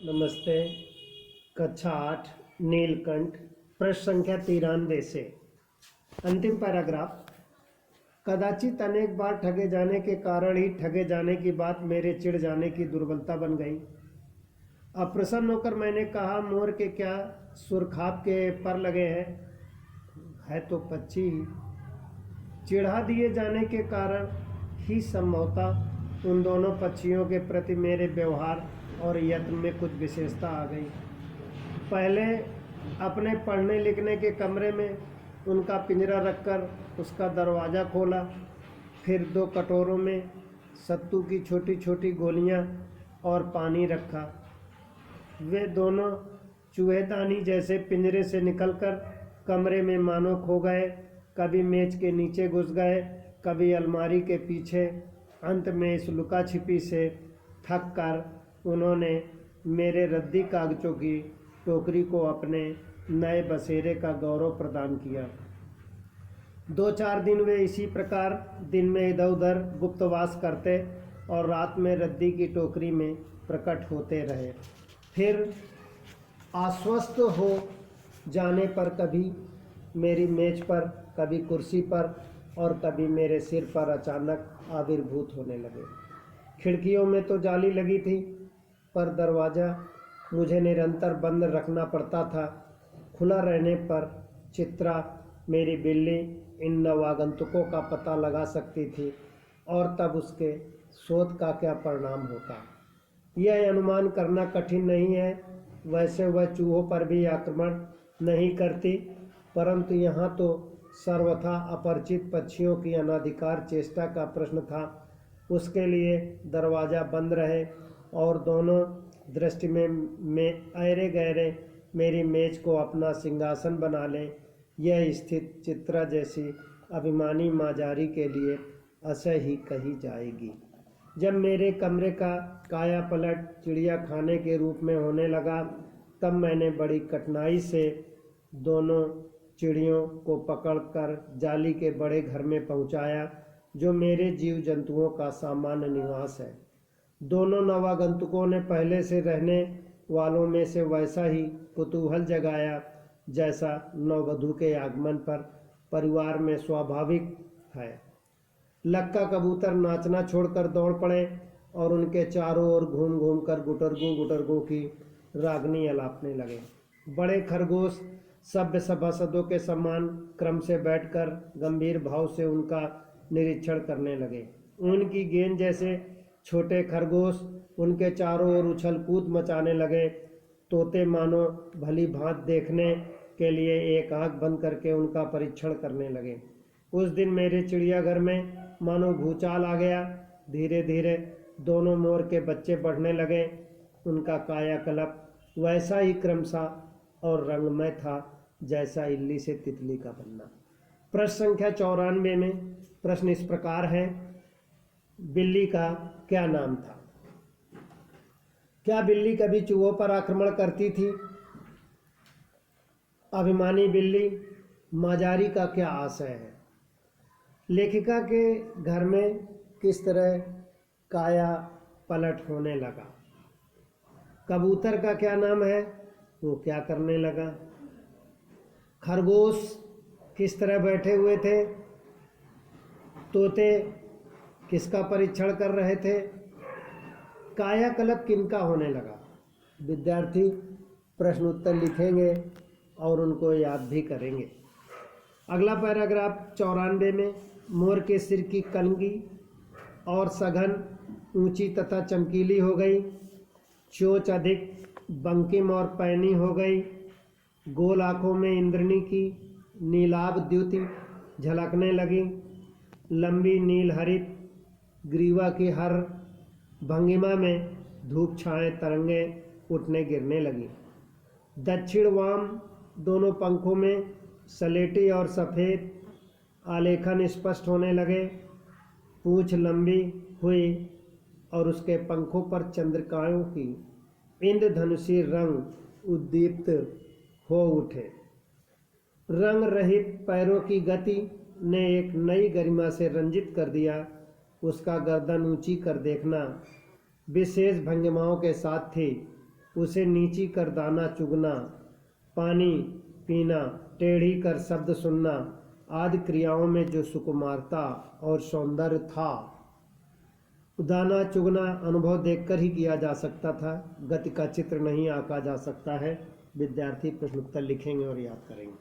नमस्ते। कक्षा 8 नीलकंठ प्रश्न संख्या 93 से अंतिम पैराग्राफ। कदाचित अनेक बार ठगे जाने के कारण ही ठगे जाने की बात मेरे चिढ़ जाने की दुर्बलता बन गई। अप्रसन्न होकर मैंने कहा, मोर के क्या सुरखाब के पर लगे हैं, है तो पक्षी ही। चिढ़ा दिए जाने के कारण ही संभवतः उन दोनों पक्षियों के प्रति मेरे व्यवहार और यत्न में कुछ विशेषता आ गई। पहले अपने पढ़ने लिखने के कमरे में उनका पिंजरा रखकर उसका दरवाज़ा खोला, फिर 2 कटोरों में सत्तू की छोटी छोटी गोलियां और पानी रखा। वे दोनों चूहेदानी जैसे पिंजरे से निकलकर कमरे में मानो खो गए, कभी मेज के नीचे घुस गए, कभी अलमारी के पीछे। अंत में इस लुका छिपी से थक कर उन्होंने मेरे रद्दी कागजों की टोकरी को अपने नए बसेरे का गौरव प्रदान किया। 2-4 दिन वे इसी प्रकार दिन में इधर उधर गुप्तवास करते और रात में रद्दी की टोकरी में प्रकट होते रहे। फिर आश्वस्त हो जाने पर कभी मेरी मेज पर, कभी कुर्सी पर और कभी मेरे सिर पर अचानक आविर्भूत होने लगे। खिड़कियों में तो जाली लगी थी, पर दरवाज़ा मुझे निरंतर बंद रखना पड़ता था। खुला रहने पर चित्रा, मेरी बिल्ली, इन नवागंतुकों का पता लगा सकती थी और तब उसके शोध का क्या परिणाम होता, यह अनुमान करना कठिन नहीं है। वैसे वह चूहों पर भी आक्रमण नहीं करती, परंतु यहाँ तो सर्वथा अपरिचित पक्षियों की अनाधिकार चेष्टा का प्रश्न था। उसके लिए दरवाज़ा बंद रहे और दोनों दृष्टि में ऐरे गहरे मेरी मेज को अपना सिंहासन बना लें, यह स्थिति चित्रा जैसी अभिमानी माजारी के लिए असह्य कही जाएगी। जब मेरे कमरे का काया पलट चिड़िया खाने के रूप में होने लगा, तब मैंने बड़ी कठिनाई से दोनों चिड़ियों को पकड़कर जाली के बड़े घर में पहुंचाया, जो मेरे जीव जंतुओं का सामान्य निवास है। दोनों नवागंतुकों ने पहले से रहने वालों में से वैसा ही कुतूहल जगाया जैसा नववधू के आगमन पर परिवार में स्वाभाविक है। लक्का कबूतर नाचना छोड़कर दौड़ पड़े और उनके चारों ओर घूम घूम कर गुटरगू की रागनी अलापने लगे। बड़े खरगोश सभ्य सभासदों के समान क्रम से बैठकर गंभीर भाव से उनका निरीक्षण करने लगे। उनकी गेंद जैसे छोटे खरगोश उनके चारों ओर उछल कूद मचाने लगे। तोते मानो भली भांत देखने के लिए एक आंख बंद करके उनका परीक्षण करने लगे। उस दिन मेरे चिड़ियाघर में मानो भूचाल आ गया। धीरे धीरे दोनों मोर के बच्चे बढ़ने लगे। उनका कायाकल्प वैसा ही क्रमशः और रंगमय था जैसा इल्ली से तितली का बनना। प्रश्न संख्या 94 में प्रश्न इस प्रकार है, बिल्ली का क्या नाम था? क्या बिल्ली कभी चूहों पर आक्रमण करती थी? अभिमानी बिल्ली माजारी का क्या आशय है? लेखिका के घर में किस तरह काया पलट होने लगा? कबूतर का क्या नाम है, वो क्या करने लगा? खरगोश किस तरह बैठे हुए थे? तोते किसका परीक्षण कर रहे थे? कायाकल्प किनका होने लगा? विद्यार्थी प्रश्न उत्तर लिखेंगे और उनको याद भी करेंगे। अगला पैराग्राफ 94 में मोर के सिर की कलगी और सघन, ऊंची तथा चमकीली हो गई। चोंच अधिक बंकिम और पैनी हो गई। गोल आँखों में इंद्रनी की नीलाभ द्युति झलकने लगी। लंबी नील हरित ग्रीवा की हर भंगिमा में धूप छाए तरंगे उठने गिरने लगी। दक्षिण वाम दोनों पंखों में सलेटी और सफ़ेद आलेखन स्पष्ट होने लगे। पूँछ लंबी हुई और उसके पंखों पर चंद्रिकाओं की इंद्रधनुषी रंग उद्दीप्त हो उठे। रंग रहित पैरों की गति ने एक नई गरिमा से रंजित कर दिया। उसका गर्दन ऊंची कर देखना विशेष भंगिमाओं के साथ थी। उसे नीची कर दाना चुगना, पानी पीना, टेढ़ी कर शब्द सुनना आदि क्रियाओं में जो सुकुमारता और सौंदर्य था, दाना चुगना अनुभव देखकर ही किया जा सकता था, गति का चित्र नहीं आंका जा सकता है। विद्यार्थी प्रश्नोत्तर लिखेंगे और याद करेंगे।